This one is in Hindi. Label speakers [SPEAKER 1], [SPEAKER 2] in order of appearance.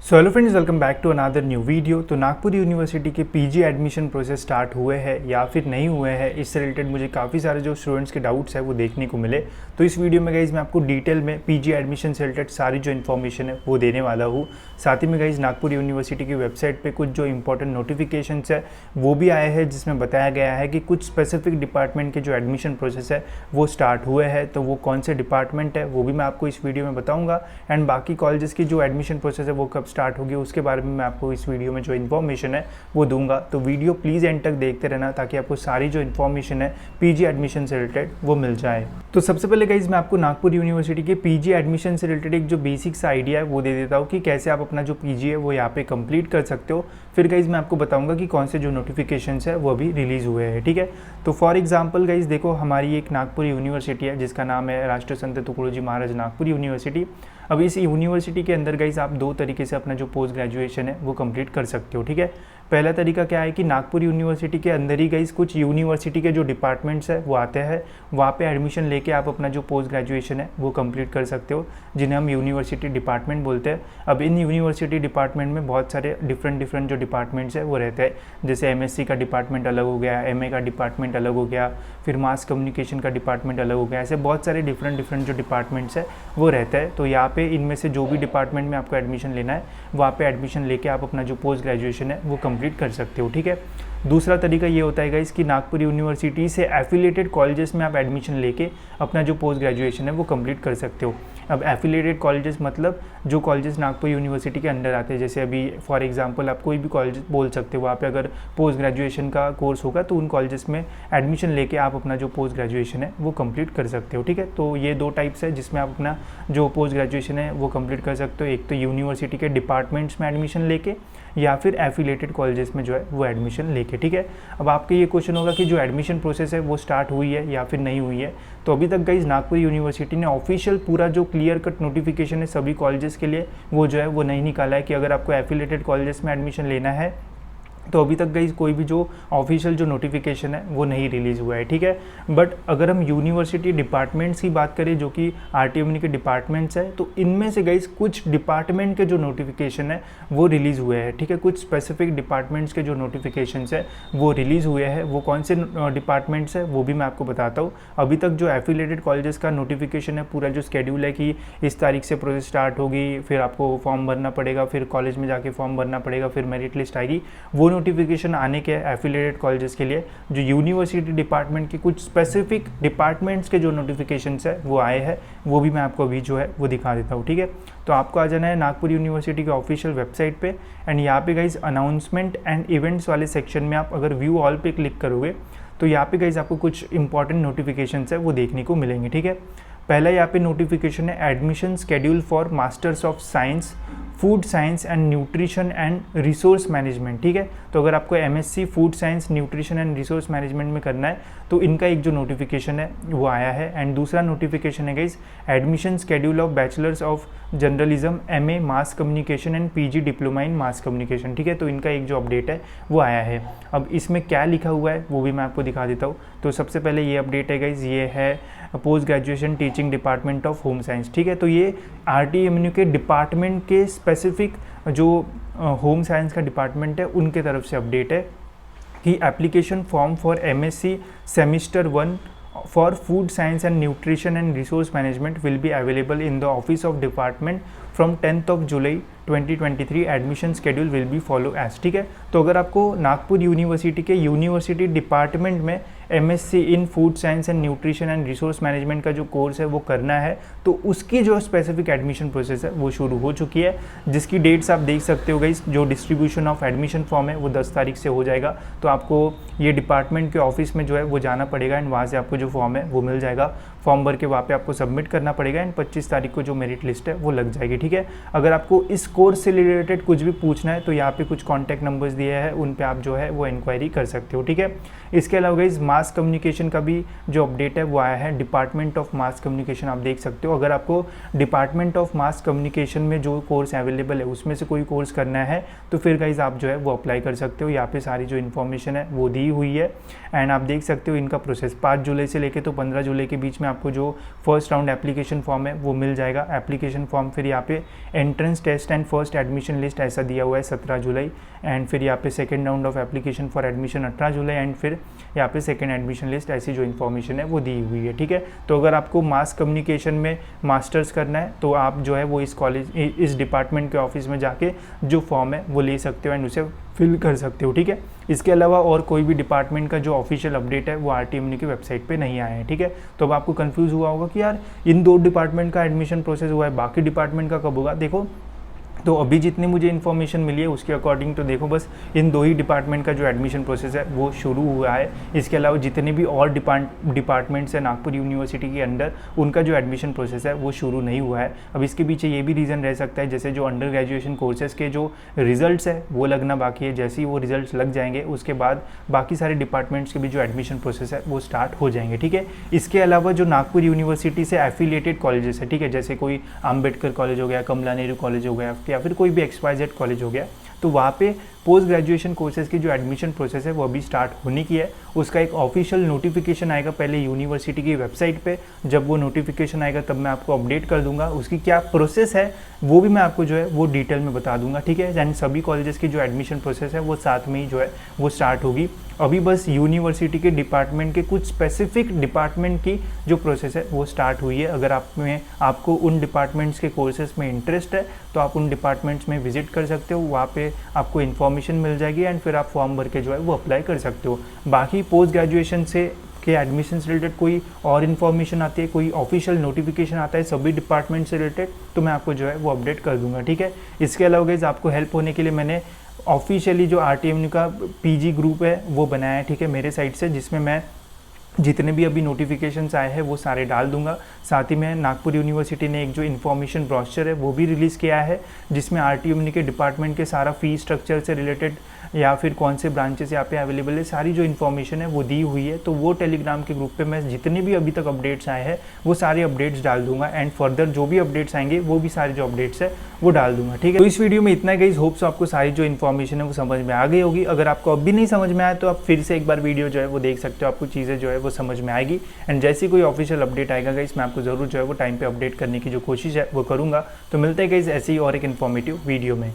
[SPEAKER 1] So hello friends, welcome back to another new video. तो नागपुर यूनिवर्सिटी के पीजी एडमिशन प्रोसेस स्टार्ट हुए हैं या फिर नहीं हुए हैं, इससे रिलेटेड मुझे काफ़ी सारे जो स्टूडेंट्स के डाउट्स है वो देखने को मिले। तो इस वीडियो में गाइज मैं आपको डिटेल में पीजी एडमिशन से रिलेटेड सारी जो इन्फॉर्मेशन है वो देने वाला हूँ। साथ ही में गाइज नागपुर यूनिवर्सिटी की वेबसाइट पर कुछ जो इंपॉर्टेंट नोटिफिकेशंस है वो भी आए हैं, जिसमें बताया गया है कि कुछ स्पेसिफिक डिपार्टमेंट के जो एडमिशन प्रोसेस है वो स्टार्ट हुए हैं। तो वो कौन से डिपार्टमेंट है वो भी मैं आपको इस वीडियो में बताऊँगा, एंड बाकी कॉलेजेस की जो एडमिशन प्रोसेस है वो कब स्टार्ट होगी उसके बारे में मैं आपको इस वीडियो में जो इन्फॉर्मेशन है वो दूंगा। तो वीडियो प्लीज़ एंड तक देखते रहना ताकि आपको सारी जो इन्फॉर्मेशन है पीजी एडमिशन से रिलेटेड वो मिल जाए। तो सबसे पहले गाइज मैं आपको नागपुर यूनिवर्सिटी के पीजी एडमिशन से रिलेटेड एक जो बेसिक सा आइडिया है वो दे देता हूँ कि कैसे आप अपना जो पीजी है वो यहाँ पे कंप्लीट कर सकते हो। फिर गाइज मैं आपको बताऊंगा कि कौन से जो नोटिफिकेशंस है वो अभी रिलीज़ हुए हैं, ठीक है। तो फॉर एग्जाम्पल गाइज देखो, हमारी एक नागपुर यूनिवर्सिटी है जिसका नाम है राष्ट्र संत तुकडोजी महाराज नागपुर यूनिवर्सिटी। अब इस यूनिवर्सिटी के अंदर गाइज आप दो तरीके से अपना जो पोस्ट ग्रेजुएशन है वो कंप्लीट कर सकते हो, ठीक है। पहला तरीका क्या है कि नागपुर यूनिवर्सिटी के अंदर ही गाइज कुछ यूनिवर्सिटी के जो डिपार्टमेंट्स है वो आते हैं, वहाँ पे एडमिशन लेके आप अपना जो पोस्ट ग्रेजुएशन है वो कंप्लीट कर सकते हो, जिन्हें हम यूनिवर्सिटी डिपार्टमेंट बोलते हैं। अब इन यूनिवर्सिटी डिपार्टमेंट में बहुत सारे डिफरेंट जो डिपार्टमेंट्स है वो रहते हैं, जैसे एमएससी का डिपार्टमेंट अलग हो गया, एमए का डिपार्टमेंट अलग हो गया, फिर मास कम्युनिकेशन का डिपार्टमेंट अलग हो गया। ऐसे बहुत सारे डिफरेंट जो डिपार्टमेंट्स है वो रहता है। तो यहाँ पे इनमें से जो भी डिपार्टमेंट में आपको एडमिशन लेना है वहाँ पे एडमिशन लेके आप अपना जो पोस्ट ग्रेजुएशन है वो कंप्लीट कर सकते हो, ठीक है। दूसरा तरीका ये होता है गाइस कि नागपुर यूनिवर्सिटी से एफिलिएटेड कॉलेजेस में आप एडमिशन लेके अपना जो पोस्ट ग्रेजुएशन है वो कंप्लीट कर सकते हो। अब एफिलिएटेड कॉलेजेस मतलब जो कॉलेजेस नागपुर यूनिवर्सिटी के अंडर आते हैं, जैसे अभी फॉर एग्जांपल आप कोई भी कॉलेज बोल सकते हो, वहाँ पे अगर पोस्ट ग्रेजुएशन का कोर्स होगा तो उन कॉलेजेस में एडमिशन लेके आप अपना जो पोस्ट ग्रेजुएशन है वो कंप्लीट कर सकते हो, ठीक है। तो ये दो टाइप्स है जिसमें आप अपना जो पोस्ट ग्रेजुएशन है वो कंप्लीट कर सकते हो। एक तो यूनिवर्सिटी के डिपार्टमेंट्स में एडमिशन लेके, या फिर एफिलिएटेड कॉलेजेस में जो है वो एडमिशन लेके, ठीक है। अब आपके ये क्वेश्चन होगा कि जो एडमिशन प्रोसेस है वो स्टार्ट हुई है या फिर नहीं हुई है। तो अभी तक गाइज नागपुर यूनिवर्सिटी ने ऑफिशियल पूरा जो क्लियर कट नोटिफिकेशन है सभी कॉलेजेस के लिए वो जो है वो नहीं निकाला है कि अगर आपको एफिलिएटेड कॉलेजेस में एडमिशन लेना है तो अभी तक गाइज कोई भी जो ऑफिशियल जो नोटिफिकेशन है वो नहीं रिलीज़ हुआ है, ठीक है। बट अगर हम यूनिवर्सिटी डिपार्टमेंट्स की बात करें जो कि आरटीएमनी के डिपार्टमेंट्स है, तो इनमें से गाइज कुछ डिपार्टमेंट के जो नोटिफिकेशन है वो रिलीज़ हुए हैं, ठीक है। कुछ स्पेसिफिक डिपार्टमेंट्स के जो नोटिफिकेशन है वो रिलीज़ हुए हैं। वो कौन से डिपार्टमेंट्स है वो भी मैं आपको बताता हूँ। अभी तक जो एफिलिएटेड कॉलेजेस का नोटिफिकेशन है, पूरा जो स्केड्यूल है कि इस तारीख से प्रोसेस स्टार्ट होगी, फिर आपको फॉर्म भरना पड़ेगा, फिर कॉलेज में जाके फॉर्म भरना पड़ेगा, फिर मेरिट लिस्ट आएगी, वो नोटिफिकेशन आने के एफिलिएटेड कॉलेजेस के लिए जो यूनिवर्सिटी डिपार्टमेंट के कुछ स्पेसिफिक डिपार्टमेंट्स के जो नोटिफिकेशंस है वो आए हैं, वो भी मैं आपको अभी जो है वो दिखा देता हूँ, ठीक है। तो आपको आ जाना है नागपुर यूनिवर्सिटी के ऑफिशियल वेबसाइट पे, एंड यहाँ पे गाइज अनाउंसमेंट एंड इवेंट्स वाले सेक्शन में आप अगर व्यू ऑल पे क्लिक करोगे तो यहाँ पे गाइज आपको कुछ इंपॉर्टेंट नोटिफिकेशंस है वो देखने को मिलेंगे, ठीक है। पहला यहाँ पे नोटिफिकेशन है admission schedule for masters of science food science and nutrition and resource management, ठीक है। तो अगर आपको MSc food science nutrition and resource management में करना है तो इनका एक जो नोटिफिकेशन है वो आया है। एंड दूसरा नोटिफिकेशन है guys admission schedule of bachelors of journalism MA mass communication and PG diploma in mass communication, ठीक है। तो इनका एक जो अपडेट है वो आया है। अब इसमें क्या लिखा हुआ है वो भी मैं आपको दिखा देता हूँ। तो सबसे पहले ये अपडेट है गाइज, ये है post graduation teaching department of home science, ठीक है। तो ये आरटीएमयू के डिपार्टमेंट के स्पेसिफिक जो होम साइंस का डिपार्टमेंट है उनके तरफ से अपडेट है कि application form for MSc semester 1 for food science and nutrition and resource management will be available in the office of department from 10th of July 2023 admission schedule will be follow as, ठीक है। तो अगर आपको नागपुर यूनिवर्सिटी के यूनिवर्सिटी डिपार्टमेंट में MSc in food science and nutrition and resource management का जो कोर्स है वो करना है तो उसकी जो स्पेसिफिक एडमिशन प्रोसेस है वो शुरू हो चुकी है, जिसकी डेट्स आप देख सकते हो गाइस। जो डिस्ट्रीब्यूशन ऑफ एडमिशन फॉर्म है वो 10 तारीख से हो जाएगा। तो आपको ये डिपार्टमेंट के ऑफिस में जो है वो जाना पड़ेगा, एंड वहाँ से आपको जो फॉर्म है वो मिल जाएगा। फॉर्म भर के वहाँ पे आपको सबमिट करना पड़ेगा, एंड 25 तारीख को जो मेरिट लिस्ट है वो लग जाएगी, ठीक है। अगर आपको इस कोर्स से रिलेटेड कुछ भी पूछना है तो यहाँ पे कुछ कॉन्टैक्ट नंबर्स दिए हैं, उन पे आप जो है वो इंक्वायरी कर सकते हो, ठीक है। इसके अलावा गाइस मास मास कम्युनिकेशन का भी जो अपडेट है वो आया है। डिपार्टमेंट ऑफ मास कम्युनिकेशन आप देख सकते हो, अगर आपको डिपार्टमेंट ऑफ मास कम्युनिकेशन में जो कोर्स अवेलेबल है उसमें से कोई कोर्स करना है तो फिर गाइज आप जो है वो अप्लाई कर सकते हो। यहाँ पे सारी जो इन्फॉर्मेशन है वो दी हुई है एंड आप देख सकते हो इनका प्रोसेस 5 जुलाई से लेके तो 15 जुलाई के बीच में आपको जो फर्स्ट राउंड एप्लीकेशन फॉर्म है वो मिल जाएगा। एप्लीकेशन फॉर्म फिर यहाँ पे entrance test and first admission list ऐसा दिया हुआ है 17 जुलाई एंड फिर यहाँ पे second round of application for admission 18 July and फिर यहाँ पे सेकेंड एडमिशन लिस्ट, ऐसी जो इन्फॉर्मेशन है वो दी हुई है। ठीक है, तो अगर आपको मास कम्युनिकेशन में मास्टर्स करना है तो आप जो है वो इस कॉलेज इस डिपार्टमेंट के ऑफिस में जाके जो फॉर्म है वो ले सकते हो एंड उसे फिल कर सकते हो। ठीक है, इसके अलावा और कोई भी डिपार्टमेंट का जो ऑफिशियल अपडेट है वो आरटीएमनी की वेबसाइट पे नहीं आया है। ठीक है, तो अब आपको कंफ्यूज हुआ होगा कि यार इन 2 डिपार्टमेंट का एडमिशन प्रोसेस हुआ है, बाकी डिपार्टमेंट का कब होगा। देखो, तो अभी जितनी मुझे इन्फॉर्मेशन मिली है उसके अकॉर्डिंग तो देखो बस इन 2 ही डिपार्टमेंट का जो एडमिशन प्रोसेस है वो शुरू हुआ है। इसके अलावा जितने भी और डिपार्टमेंट्स हैं नागपुर यूनिवर्सिटी के अंडर, उनका जो एडमिशन प्रोसेस है वो शुरू नहीं हुआ है। अब इसके पीछे ये भी रीज़न रह सकता है, जैसे जो अंडर ग्रेजुएशन कोर्सेज़ के जो रिजल्ट्स है वो लगना बाकी है। जैसे ही वो रिजल्ट्स लग जाएंगे उसके बाद बाकी सारे डिपार्टमेंट्स के भी जो एडमिशन प्रोसेस है वो स्टार्ट हो जाएंगे। ठीक है, इसके अलावा जो नागपुर यूनिवर्सिटी से एफिलिएटेड कॉलेजेस है, ठीक है, जैसे कोई अम्बेडकर कॉलेज हो गया, कमला नेहरू कॉलेज हो गया या फिर कोई भी XYZ कॉलेज हो गया, तो वहाँ पे पोस्ट ग्रेजुएशन कोर्सेज़ की जो एडमिशन प्रोसेस है वो अभी स्टार्ट होने की है। उसका एक ऑफिशियल नोटिफिकेशन आएगा पहले यूनिवर्सिटी की वेबसाइट पे। जब वो नोटिफिकेशन आएगा तब मैं आपको अपडेट कर दूंगा, उसकी क्या प्रोसेस है वो भी मैं आपको जो है वो डिटेल में बता दूंगा। ठीक है, यानी सभी कॉलेजेस की जो एडमिशन प्रोसेस है वो साथ में ही जो है वो स्टार्ट होगी। अभी बस यूनिवर्सिटी के डिपार्टमेंट के कुछ स्पेसिफिक डिपार्टमेंट की जो प्रोसेस है वो स्टार्ट हुई है। अगर आपको उन डिपार्टमेंट्स के कोर्सेज में इंटरेस्ट है तो आप उन डिपार्टमेंट्स में विजिट कर सकते हो, वहाँ पे आपको इन्फॉर्मेशन मिल जाएगी एंड फिर आप फॉर्म भर के जो है वो अप्लाई कर सकते हो। बाकी पोस्ट ग्रेजुएशन से के एडमिशन से रिलेटेड कोई और इन्फॉर्मेशन आती है, कोई ऑफिशियल नोटिफिकेशन आता है सभी डिपार्टमेंट से रिलेटेड, तो मैं आपको जो है वो अपडेट कर दूंगा। ठीक है, इसके अलावा गाइस आपको हेल्प होने के लिए मैंने ऑफिशियली जो आरटीएमनी का पीजी ग्रुप है वो बनाया है, ठीक है, मेरे साइड से, जिसमें मैं जितने भी अभी नोटिफिकेशंस आए हैं वो सारे डाल दूंगा। साथ ही में नागपुर यूनिवर्सिटी ने एक जो इन्फॉर्मेशन ब्रोशर है वो भी रिलीज़ किया है, जिसमें आरटीएमनी के डिपार्टमेंट के सारा फी स्ट्रक्चर से रिलेटेड या फिर कौन से ब्रांचेस यहाँ पे अवेलेबल है, सारी जो इन्फॉर्मेशन है वो दी हुई है। तो वो टेलीग्राम के ग्रुप पे मैं जितने भी अभी तक अपडेट्स आए हैं वो सारे अपडेट्स डाल दूंगा एंड फर्दर जो भी अपडेट्स आएंगे वो भी सारे जो अपडेट्स है वो डाल दूंगा। ठीक है, तो इस वीडियो में इतना गाइस, होप्स आपको सारी जो इन्फॉर्मेशन है वो समझ में आ गई होगी। अगर आपको अब भी नहीं समझ में आया तो आप फिर से एक बार वीडियो जो है वो देख सकते हो, आपको चीज़ें जो है वो समझ में आएगी। एंड जैसी कोई ऑफिशियल अपडेट आएगा गाइस मैं आपको जरूर जो है वो टाइम पे अपडेट करने की जो कोशिश है वो करूँगा। तो मिलते हैं गाइस ऐसी ही और एक इन्फॉर्मेटिव वीडियो में।